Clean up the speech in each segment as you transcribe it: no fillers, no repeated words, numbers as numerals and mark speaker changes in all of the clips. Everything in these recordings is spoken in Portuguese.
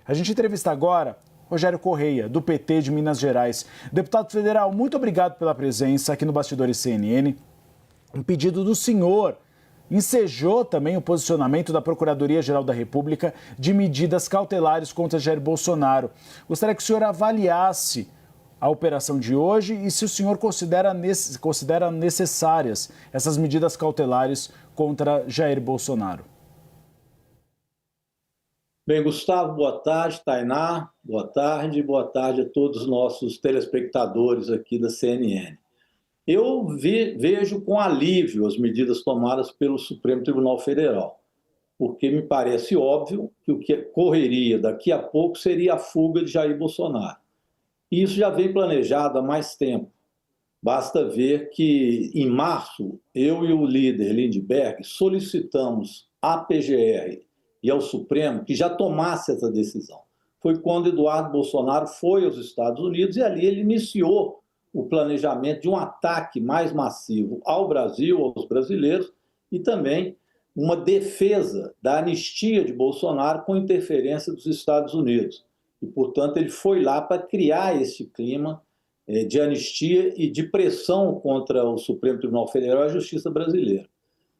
Speaker 1: A gente entrevista agora Rogério Correia, do PT de Minas Gerais. Deputado federal, muito obrigado pela presença aqui no Bastidores CNN. Um pedido do senhor ensejou também o posicionamento da Procuradoria-Geral da República de medidas cautelares contra Jair Bolsonaro. Gostaria que o senhor avaliasse a operação de hoje e se o senhor considera necessárias essas medidas cautelares contra Jair Bolsonaro.
Speaker 2: Bem, Gustavo, boa tarde. Tainá, boa tarde a todos os nossos telespectadores aqui da CNN. Eu vejo com alívio as medidas tomadas pelo Supremo Tribunal Federal, porque me parece óbvio que o que correria daqui a pouco seria a fuga de Jair Bolsonaro. E isso já vem planejado há mais tempo. Basta ver que, em março, eu e o líder Lindbergh solicitamos à PGR e ao Supremo que já tomasse essa decisão. Foi quando Eduardo Bolsonaro foi aos Estados Unidos e ali ele iniciou o planejamento de um ataque mais massivo ao Brasil, aos brasileiros, e também uma defesa da anistia de Bolsonaro com interferência dos Estados Unidos. E, portanto, ele foi lá para criar esse clima de anistia e de pressão contra o Supremo Tribunal Federal e a Justiça brasileira.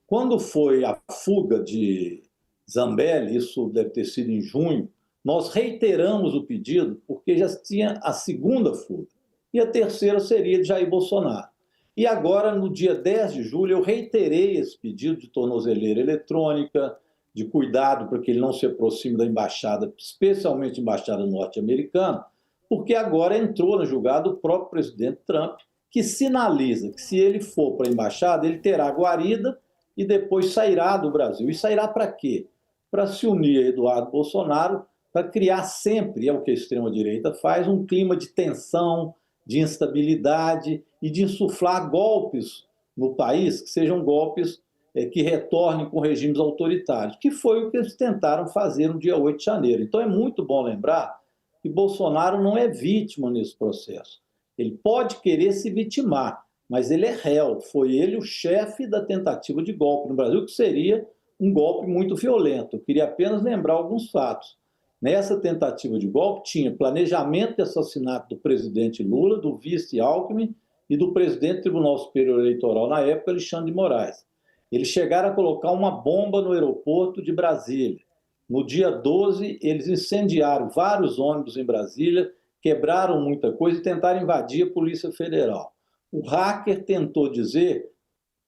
Speaker 2: Quando foi a fuga de Zambelli, isso deve ter sido em junho, nós reiteramos o pedido porque já tinha a segunda fuga. E a terceira seria de Jair Bolsonaro. E agora, no dia 10 de julho, eu reiterei esse pedido de tornozeleira eletrônica, de cuidado para que ele não se aproxime da embaixada, especialmente a embaixada norte-americana, porque agora entrou no julgado o próprio presidente Trump, que sinaliza que se ele for para a embaixada, ele terá guarida e depois sairá do Brasil. E sairá para quê? Para se unir a Eduardo Bolsonaro, para criar sempre, é o que a extrema-direita faz, um clima de tensão, de instabilidade e de insuflar golpes no país, que sejam golpes que retornem com regimes autoritários, que foi o que eles tentaram fazer no dia 8 de janeiro. Então é muito bom lembrar que Bolsonaro não é vítima nesse processo. Ele pode querer se vitimar, mas ele é réu. Foi ele o chefe da tentativa de golpe no Brasil, que seria um golpe muito violento. Eu queria apenas lembrar alguns fatos. Nessa tentativa de golpe tinha planejamento de assassinato do presidente Lula, do vice Alckmin e do presidente do Tribunal Superior Eleitoral, na época, Alexandre de Moraes. Eles chegaram a colocar uma bomba no aeroporto de Brasília. No dia 12, eles incendiaram vários ônibus em Brasília, quebraram muita coisa e tentaram invadir a Polícia Federal. O hacker tentou dizer,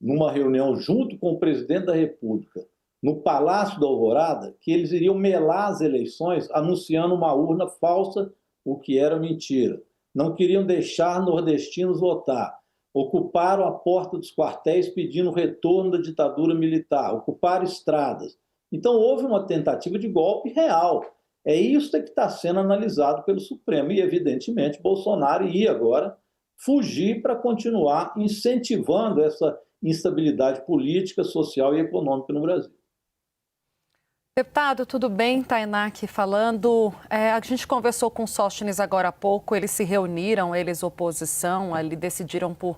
Speaker 2: numa reunião junto com o presidente da República, no Palácio da Alvorada, que eles iriam melar as eleições anunciando uma urna falsa, o que era mentira. Não queriam deixar nordestinos votar. Ocuparam a porta dos quartéis pedindo o retorno da ditadura militar. Ocuparam estradas. Então houve uma tentativa de golpe real. É isso que está sendo analisado pelo Supremo. E, evidentemente, Bolsonaro ia agora fugir para continuar incentivando essa instabilidade política, social e econômica no Brasil.
Speaker 3: Deputado, tudo bem? Tainá aqui falando. A gente conversou com o Sóstenes agora há pouco, eles se reuniram, eles oposição, ali decidiram por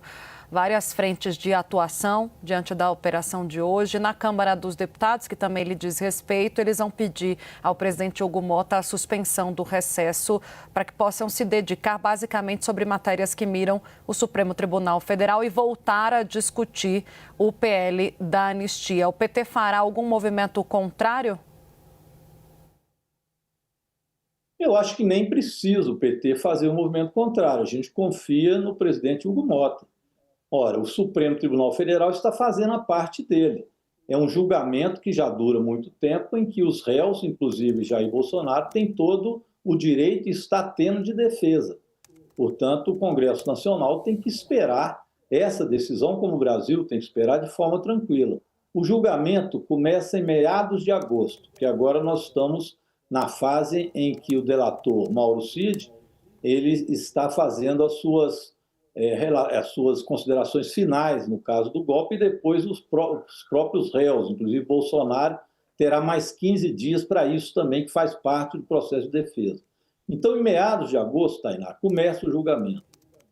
Speaker 3: várias frentes de atuação diante da operação de hoje. Na Câmara dos Deputados, que também lhe diz respeito, eles vão pedir ao presidente Hugo Motta a suspensão do recesso para que possam se dedicar basicamente sobre matérias que miram o Supremo Tribunal Federal e voltar a discutir o PL da anistia. O PT fará algum movimento contrário?
Speaker 2: Eu acho que nem precisa o PT fazer um movimento contrário. A gente confia no presidente Hugo Motta. Ora, o Supremo Tribunal Federal está fazendo a parte dele. É um julgamento que já dura muito tempo, em que os réus, inclusive Jair Bolsonaro, têm todo o direito e está tendo de defesa. Portanto, o Congresso Nacional tem que esperar essa decisão, como o Brasil tem que esperar, de forma tranquila. O julgamento começa em meados de agosto, que agora nós estamos na fase em que o delator Mauro Cid ele está fazendo as suas considerações finais no caso do golpe, e depois os próprios réus, inclusive Bolsonaro, terá mais 15 dias para isso também, que faz parte do processo de defesa. Então, em meados de agosto, Tainá, começa o julgamento.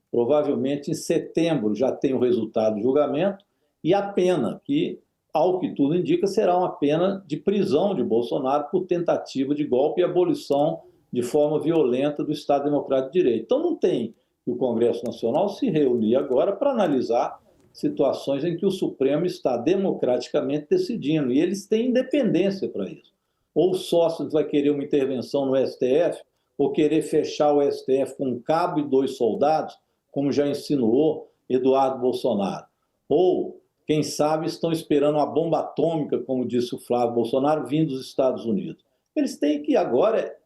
Speaker 2: Provavelmente em setembro já tem o resultado do julgamento e a pena, que, ao que tudo indica, será uma pena de prisão de Bolsonaro por tentativa de golpe e abolição de forma violenta do Estado Democrático de Direito. Então não tem que o Congresso Nacional se reunir agora para analisar situações em que o Supremo está democraticamente decidindo, e eles têm independência para isso. Ou o sócio vai querer uma intervenção no STF, ou querer fechar o STF com um cabo e 2 soldados, como já insinuou Eduardo Bolsonaro. Ou, quem sabe, estão esperando uma bomba atômica, como disse o Flávio Bolsonaro, vindo dos Estados Unidos. Eles têm que agora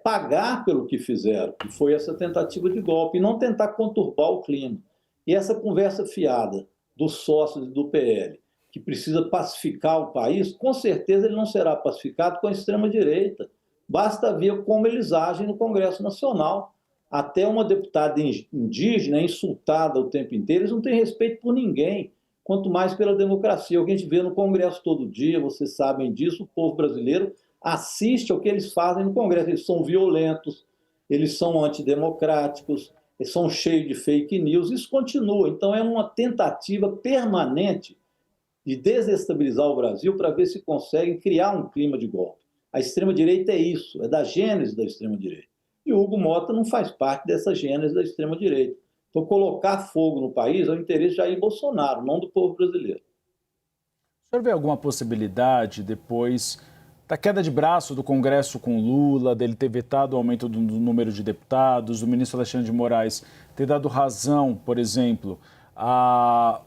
Speaker 2: pagar pelo que fizeram, que foi essa tentativa de golpe, e não tentar conturbar o clima. E essa conversa fiada dos sócios do PL, que precisa pacificar o país, com certeza ele não será pacificado com a extrema-direita. Basta ver como eles agem no Congresso Nacional. Até uma deputada indígena insultada o tempo inteiro, eles não têm respeito por ninguém, quanto mais pela democracia. O que a gente vê no Congresso todo dia, vocês sabem disso, o povo brasileiro assiste ao que eles fazem no Congresso. Eles são violentos, eles são antidemocráticos, eles são cheios de fake news, isso continua. Então é uma tentativa permanente de desestabilizar o Brasil para ver se conseguem criar um clima de golpe. A extrema-direita é isso, é da gênese da extrema-direita. E o Hugo Mota não faz parte dessa gênese da extrema-direita. Então, colocar fogo no país é o interesse de Jair Bolsonaro, não do povo brasileiro.
Speaker 1: O senhor vê alguma possibilidade, depois da queda de braço do Congresso com Lula, dele ter vetado o aumento do número de deputados, do ministro Alexandre de Moraes ter dado razão, por exemplo, a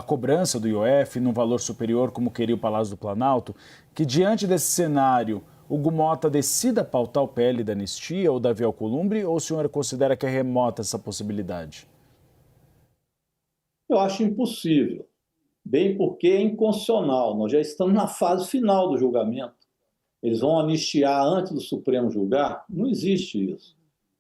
Speaker 1: cobrança do IOF num valor superior, como queria o Palácio do Planalto, que diante desse cenário, Hugo Mota decida pautar o PL da anistia ou Davi Alcolumbre, ou o senhor considera que é remota essa possibilidade?
Speaker 2: Eu acho impossível, bem porque é inconstitucional. Nós já estamos na fase final do julgamento. Eles vão anistiar antes do Supremo julgar? Não existe isso.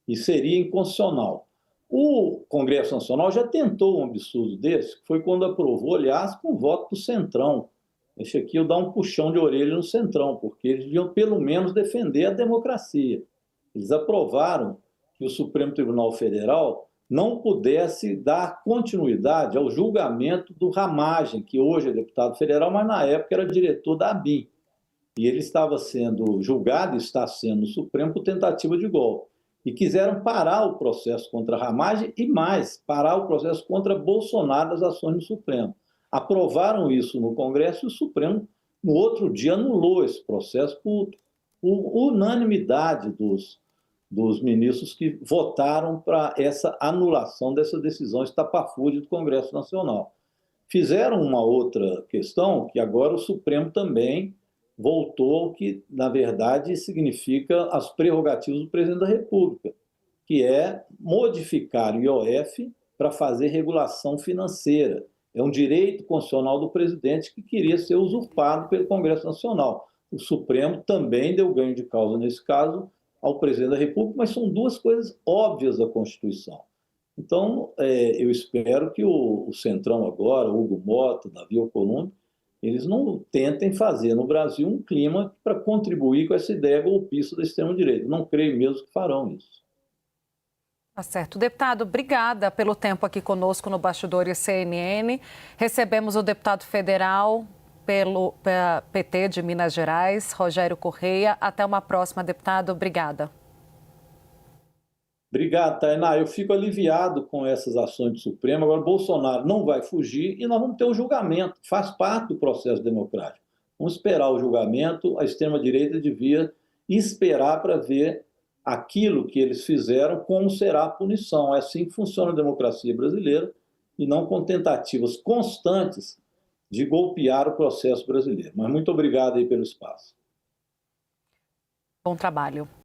Speaker 2: E seria inconstitucional. O Congresso Nacional já tentou um absurdo desse, que foi quando aprovou, aliás, com o voto do Centrão. Deixa aqui eu dar um puxão de orelha no Centrão, porque eles deviam pelo menos defender a democracia. Eles aprovaram que o Supremo Tribunal Federal não pudesse dar continuidade ao julgamento do Ramagem, que hoje é deputado federal, mas na época era diretor da ABIN. E ele estava sendo julgado, e está sendo no Supremo, por tentativa de golpe. E quiseram parar o processo contra Ramagem e mais, parar o processo contra Bolsonaro das ações no Supremo. Aprovaram isso no Congresso e o Supremo, no outro dia, anulou esse processo por unanimidade dos ministros que votaram para essa anulação dessa decisão estapafúrdia do Congresso Nacional. Fizeram uma outra questão, que agora o Supremo também voltou, que, na verdade, significa as prerrogativas do presidente da República, que é modificar o IOF para fazer regulação financeira. É um direito constitucional do presidente que queria ser usurpado pelo Congresso Nacional. O Supremo também deu ganho de causa nesse caso ao presidente da República, mas são duas coisas óbvias da Constituição. Então, eu espero que o Centrão agora, o Hugo Mota, Davi Alcolumbre, eles não tentem fazer no Brasil um clima para contribuir com essa ideia golpista da extrema-direita. Não creio mesmo que farão isso.
Speaker 3: Tá certo. Deputado, obrigada pelo tempo aqui conosco no Bastidores CNN. Recebemos o deputado federal pelo PT de Minas Gerais, Rogério Correia. Até uma próxima, deputado. Obrigada.
Speaker 2: Obrigado, Tainá. Eu fico aliviado com essas ações do Supremo. Agora, Bolsonaro não vai fugir e nós vamos ter um julgamento. Faz parte do processo democrático. Vamos esperar o julgamento. A extrema-direita devia esperar para ver aquilo que eles fizeram, como será a punição. É assim que funciona a democracia brasileira e não com tentativas constantes de golpear o processo brasileiro. Mas muito obrigado aí pelo espaço.
Speaker 3: Bom trabalho.